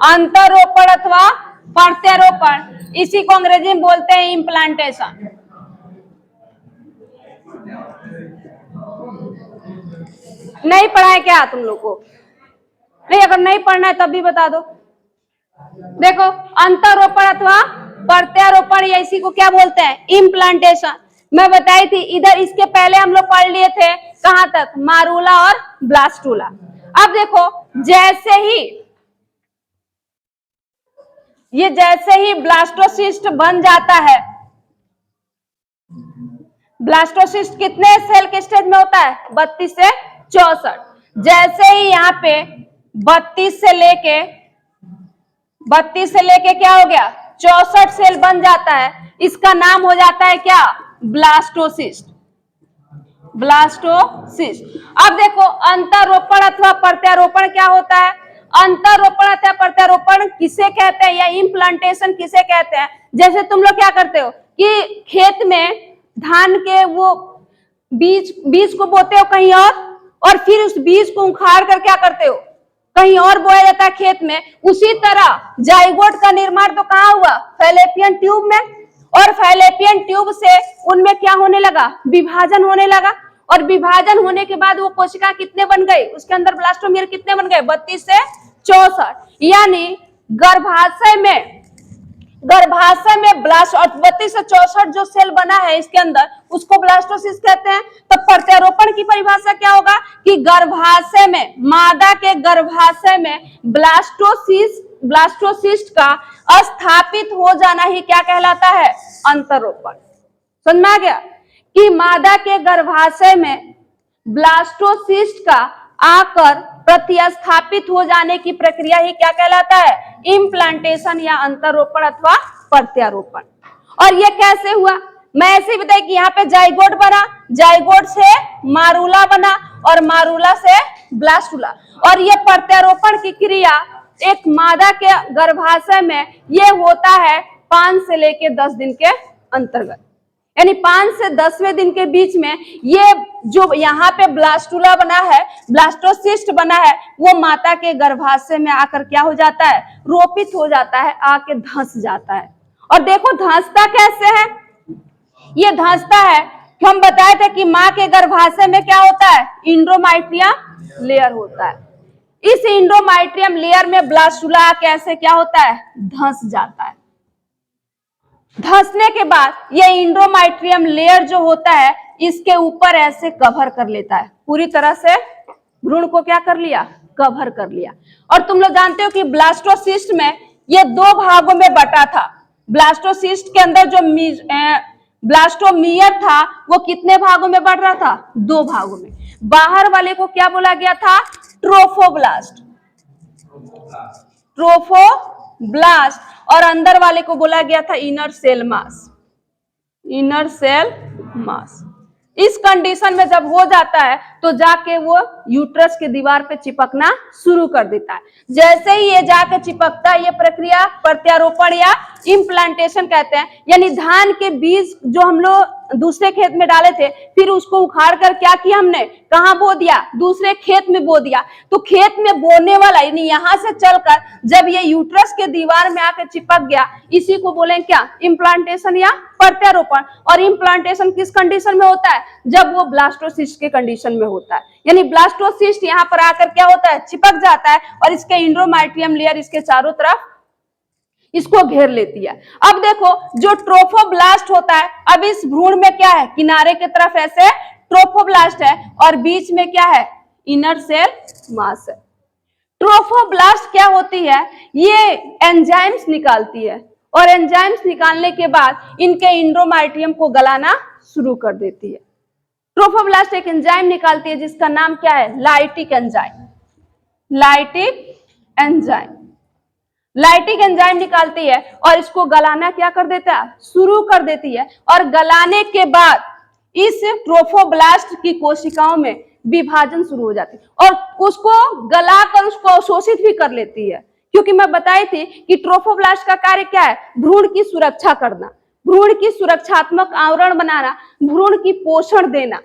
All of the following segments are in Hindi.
अंतरोपण अथवा प्रत्यारोपण, इसी को अंग्रेजी में बोलते हैं इम्प्लांटेशन। नहीं पढ़ा है क्या तुम लोग को? नहीं, अगर नहीं पढ़ना है तब भी बता दो। देखो, अंतरोपण अथवा प्रत्यारोपण या इसी को क्या बोलते हैं? इम्प्लांटेशन। मैं बताई थी, इधर इसके पहले हम लोग पढ़ लिए थे कहां तक? मारूला और ब्लास्टूला। अब देखो, जैसे ही ब्लास्टोसिस्ट बन जाता है, ब्लास्टोसिस्ट कितने सेल के स्टेज में होता है? 32 से 64। जैसे ही यहाँ पे 32 से लेके क्या हो गया? 64 सेल बन जाता है, इसका नाम हो जाता है क्या? ब्लास्टोसिस्ट। अब देखो, अंतरोपण अथवा प्रत्यारोपण क्या होता है? अंतरोपण अथवा प्रत्यारोपण किसे कहते हैं या इम्प्लांटेशन किसे कहते हैं? जैसे तुम लोग क्या करते हो कि खेत में धान के वो बीज को बोते हो कहीं और फिर उस बीज को उखाड़ कर क्या करते हो? कहीं और बोया जाता है खेत में। उसी तरह जाइगोट का निर्माण तो कहाँ हुआ? फैलोपियन ट्यूब में। और फैलोपियन ट्यूब से उनमें क्या होने लगा? विभाजन होने लगा। और विभाजन होने के बाद वो कोशिका कितने बन गई? उसके अंदर ब्लास्टोमियर कितने बन गए? 32 से 64। यानी गर्भाशय में ब्लास्ट, और 32 से 64 जो सेल बना है इसके अंदर, उसको ब्लास्टोसिस्ट कहते हैं। तो प्रत्यारोपण की परिभाषा क्या होगा? कि गर्भाशय में, मादा के गर्भाशय में ब्लास्टोसिस्ट का स्थापित हो जाना ही क्या कहलाता है? अंतरोपण। समझ में आ गया कि मादा के गर्भाशय में ब्लास्टोसिस्ट का आकर प्रतिस्थापित हो जाने की प्रक्रिया ही क्या कहलाता है? इम्प्लांटेशन या अंतरोपण अथवा प्रत्यारोपण। और ये कैसे हुआ? मैं ऐसे ही बताई कि यहाँ पे जाइगोट बना, जाइगोट से मारूला बना और मारूला से ब्लास्टूला। और ये प्रत्यारोपण की क्रिया एक मादा के गर्भाशय में ये होता है 5 से लेके 10 दिन के अंतर्गत, यानी 5 से 10वें दिन के बीच में ये जो यहाँ पे ब्लास्टूला बना है, ब्लास्टोसिस्ट बना है, वो माता के गर्भाशय में आकर क्या हो जाता है? रोपित हो जाता है, आके धंस जाता है। और देखो धंसता कैसे है? ये धंसता है, हम बताए थे कि माँ के गर्भाशय में क्या होता है? इंडोमेट्रियम लेयर होता है। इस इंडोमेट्रियम लेयर में ब्लास्टूला कैसे क्या होता है? धंस जाता है। धंसने के बाद ये इंडोमेट्रियम लेयर जो होता है इसके ऊपर ऐसे कवर कर लेता है, पूरी तरह से भ्रूण को क्या कर लिया? कवर कर लिया। और तुम लोग जानते हो कि ब्लास्टोसिस्ट में ये 2 भागों में बटा था। ब्लास्टोसिस्ट के अंदर जो ब्लास्टोमियर था वो कितने भागों में बढ़ रहा था? 2 भागों में। बाहर वाले को क्या बोला गया था? ट्रोफोब्लास्ट, और अंदर वाले को बोला गया था इनर सेल मास। इस कंडीशन में जब हो जाता है तो जाके वो यूट्रस के दीवार पे चिपकना शुरू कर देता है। जैसे ही ये जाके चिपकता है, ये प्रक्रिया प्रत्यारोपण या इम्प्लांटेशन कहते हैं। यानी धान के बीज जो हम लोग दूसरे खेत में डाले थे, फिर उसको उखाड़ कर क्या किया हमने? कहाँ बो दिया? दूसरे खेत में बो दिया। तो खेत में बोने वाला यानी यहाँ से चलकर जब ये यूट्रस के दीवार में आकर चिपक गया, इसी को बोलेंगे क्या? इम्प्लांटेशन या प्रत्यारोपण। और इम्प्लांटेशन किस कंडीशन में होता है? जब वो ब्लास्टोसिस्ट के कंडीशन में होता है। यानी ब्लास्टोसिस्ट यहाँ पर आकर क्या होता है? चिपक जाता है और इसके इंडोमेट्रियम लेयर इसके चारों तरफ इसको घेर लेती है। अब देखो जो ट्रोफोब्लास्ट होता है, अब इस भ्रूण में क्या है? किनारे की तरफ ऐसे ट्रोफोब्लास्ट है और बीच में क्या है? इनर सेल मास है। ट्रोफोब्लास्ट क्या होती है? ये एंजाइम्स निकालती है और एंजाइम्स निकालने के बाद इनके इंडोमेट्रियम को गलाना शुरू कर देती है। ट्रोफोब्लास्ट एक एंजाइम निकालती है जिसका नाम क्या है? लाइटिक एंजाइम निकालती है और इसको गलाना क्या कर देता है? शुरू कर देती है। और गलाने के बाद इस ट्रोफोब्लास्ट की कोशिकाओं में विभाजन शुरू हो जाती है और उसको गलाकर उसको अवशोषित भी कर लेती है। क्योंकि मैं बताई थी कि ट्रोफोब्लास्ट का कार्य क्या है? भ्रूण की सुरक्षा करना, भ्रूण की सुरक्षात्मक आवरण बनाना, भ्रूण की पोषण देना।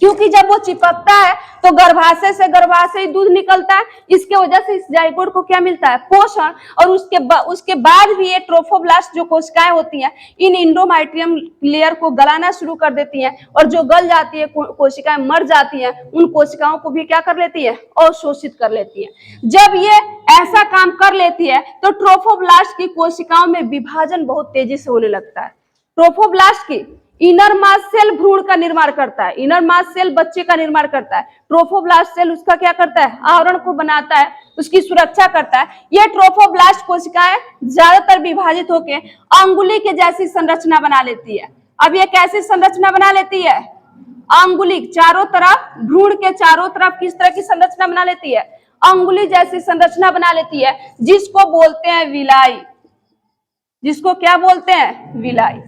क्योंकि जब वो चिपकता है तो गर्भाशय से गर्भाशय दूध निकलता है, इसके वजह से इस जाइगोट को क्या मिलता है, पोषण। और उसके बाद भी ये ट्रोफोब्लास्ट जो कोशिकाएं होती हैं इन इंडोमेट्रियम लेयर को गलाना शुरू कर देती हैं, और जो गल जाती है कोशिकाएं मर जाती हैं, उन कोशिकाओं को भी क्या कर लेती है, अवशोषित कर लेती है। जब ये ऐसा काम कर लेती है तो ट्रोफोब्लास्ट की कोशिकाओं में विभाजन बहुत तेजी से होने लगता है। ट्रोफोब्लास्ट की इनर मास सेल भ्रूण का निर्माण करता है, इनर मास सेल बच्चे का निर्माण करता है, ट्रोफोब्लास्ट सेल उसका क्या करता है, आवरण को बनाता है, उसकी सुरक्षा करता है। यह ट्रोफोब्लास्ट कोशिकाएं ज्यादातर विभाजित होकर अंगुली के जैसी संरचना बना लेती है। अब यह कैसी संरचना बना लेती है, अंगुली चारों तरफ, भ्रूण के चारों तरफ किस तरह की संरचना बना लेती है, अंगुली जैसी संरचना बना लेती है, जिसको बोलते हैं विलाई। जिसको क्या बोलते हैं, विलाई।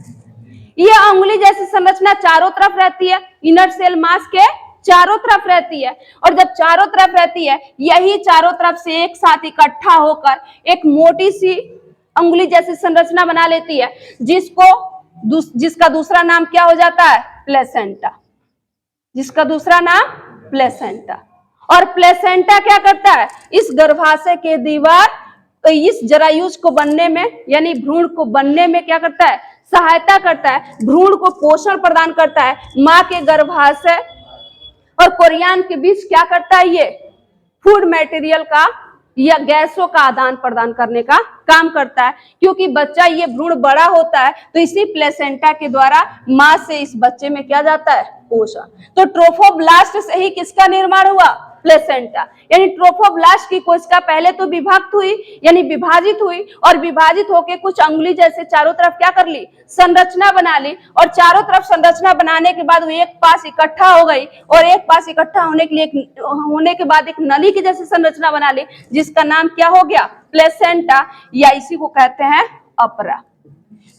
यह अंगुली जैसी संरचना चारों तरफ रहती है, इनर सेल मास के चारों तरफ रहती है, और जब चारों तरफ रहती है यही चारों तरफ से एक साथ इकट्ठा होकर एक मोटी सी अंगुली जैसी संरचना बना लेती है, जिसका दूसरा नाम क्या हो जाता है, प्लेसेंटा। जिसका दूसरा नाम प्लेसेंटा। और प्लेसेंटा क्या करता है, इस गर्भाशय के दीवार, इस जरायुज को बनने में यानी भ्रूण को बनने में क्या करता है, सहायता करता है, भ्रूण को पोषण प्रदान करता है, मां के गर्भाशय और कोरियन के बीच क्या करता है, ये फूड मटेरियल का या गैसों का आदान प्रदान करने का काम करता है। क्योंकि बच्चा ये भ्रूण बड़ा होता है तो इसी प्लेसेंटा के द्वारा मां से इस बच्चे में क्या जाता है, पोषण। तो ट्रोफोब्लास्ट से ही किसका निर्माण हुआ, प्लेसेंटा। यानी ट्रोफोब्लास्ट की कोशिका पहले तो विभक्त हुई यानी विभाजित हुई, और विभाजित होकर कुछ अंगुली जैसे चारों तरफ क्या कर ली, संरचना बना ली, और चारों तरफ संरचना बनाने के बाद वो एक पास इकट्ठा हो गई, और एक पास इकट्ठा होने के बाद एक नली की जैसी संरचना बना ली, जिसका नाम क्या हो गया, प्लेसेंटा, या इसी को कहते हैं अपरा।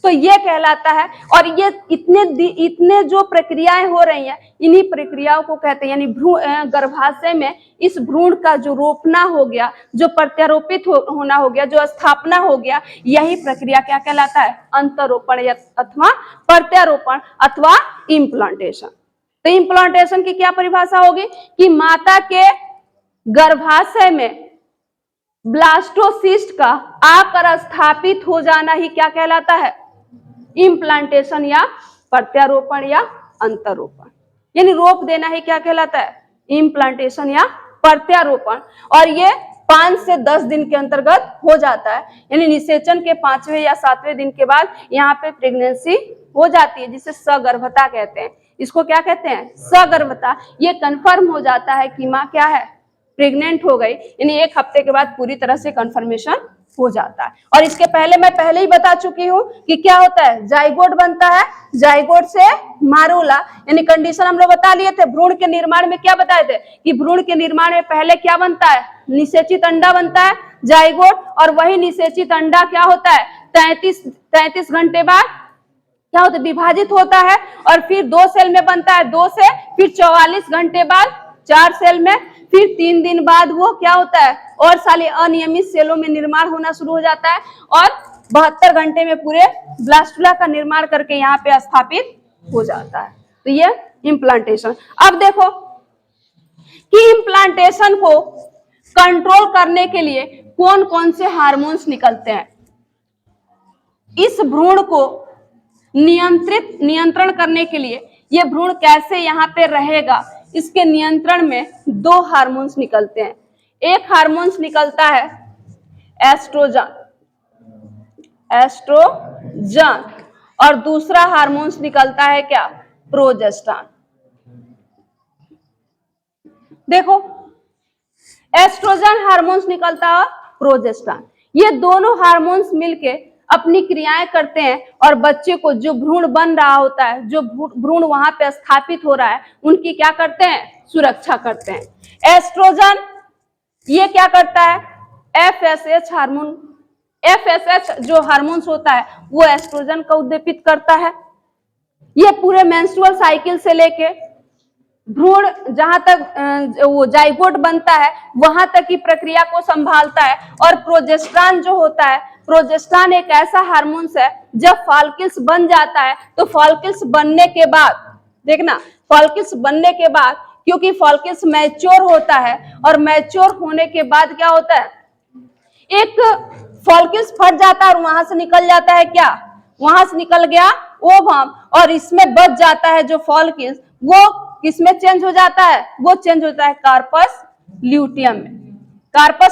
तो ये कहलाता है। और ये इतने जो प्रक्रियाएं हो रही हैं, इन्हीं प्रक्रियाओं को कहते हैं, यानी गर्भाशय में इस भ्रूण का जो रोपना हो गया, जो प्रत्यारोपित होना हो गया, जो स्थापना हो गया, यही प्रक्रिया क्या कहलाता है, अंतरोपण अथवा प्रत्यारोपण अथवा इम्प्लांटेशन। तो इम्प्लांटेशन की क्या परिभाषा होगी कि माता के गर्भाशय में ब्लास्टोसिस्ट का आकर स्थापित हो जाना ही क्या कहलाता है, इम्प्लांटेशन या प्रत्यारोपण या अंतरोपण। यानी रोप देना ही क्या कहलाता है, इम्प्लांटेशन या प्रत्यारोपण। और ये 5 से 10 दिन के अंतर्गत हो जाता है, यानी निषेचन के 5वें या 7वें दिन के बाद यहाँ पे प्रेगनेंसी हो जाती है, जिसे सगर्भता कहते हैं। इसको क्या कहते हैं, सगर्भता। ये कंफर्म हो जाता है कि माँ क्या है, प्रेग्नेंट हो गई, यानी 1 हफ्ते के बाद पूरी तरह से कंफर्मेशन हो जाता है। और इसके पहले मैं पहले ही बता चुकी हूँ कि क्या होता है, जाइगोट बनता है, जाइगोट से मारूला, यानी कंडीशन हम लोग बता लिए थे। भ्रूण के निर्माण में क्या बताए थे कि भ्रूण के निर्माण में पहले क्या बनता है, निषेचित अंडा बनता है, जाइगोट, और वही निषेचित अंडा क्या होता है, 33 घंटे बाद क्या होता है, विभाजित होता है, और फिर 2 सेल में बनता है, 2 से फिर 44 घंटे बाद 4 सेल में, फिर 3 दिन बाद वो क्या होता है, और साले अनियमित सेलों में निर्माण होना शुरू हो जाता है, और 72 घंटे में पूरे ब्लास्टुला का निर्माण करके यहाँ पे स्थापित हो जाता है। तो ये इम्प्लांटेशन। अब देखो कि इम्प्लांटेशन को कंट्रोल करने के लिए कौन कौन से हार्मोन्स निकलते हैं। इस भ्रूण को नियंत्रण करने के लिए ये भ्रूण कैसे यहाँ पे रहेगा, इसके नियंत्रण में 2 हार्मोन्स निकलते हैं। एक हार्मोन्स निकलता है एस्ट्रोजन, और दूसरा हार्मोन्स निकलता है क्या, प्रोजेस्टेरॉन। देखो, एस्ट्रोजन हार्मोन्स निकलता है, प्रोजेस्टेरॉन, ये दोनों हार्मोन्स मिलके अपनी क्रियाएं करते हैं, और बच्चे को जो भ्रूण बन रहा होता है, जो भ्रूण वहां पे स्थापित हो रहा है, उनकी क्या करते हैं, सुरक्षा करते हैं। एस्ट्रोजन ये क्या करता है, एफएसएच हार्मोन, एफएसएच जो हार्मोन्स होता है वो एस्ट्रोजन को उद्दीपित करता है। ये पूरे मेंस्ट्रुअल साइकिल से लेके भ्रूण जहां तक वो जाइगोट बनता है वहां तक की प्रक्रिया को संभालता है। और प्रोजेस्टेरॉन जो होता है, प्रोजेस्टेरॉन एक ऐसा हार्मोन्स है, जब फॉलिकल्स बन जाता है तो फॉलिकल्स बनने के बाद देखना, फॉल्किस बनने के बाद, क्योंकि फॉल्किस मैच्योर होता है और मैच्योर होने के बाद क्या होता है, एक फॉल्किस फट जाता है और वहां से निकल जाता है क्या, वहां से निकल गया ओवम, और इसमें बच जाता है जो फॉल्किस, वो किसमें चेंज हो जाता है, वो चेंज होता है कार्पस ल्यूटियम में। कार्पस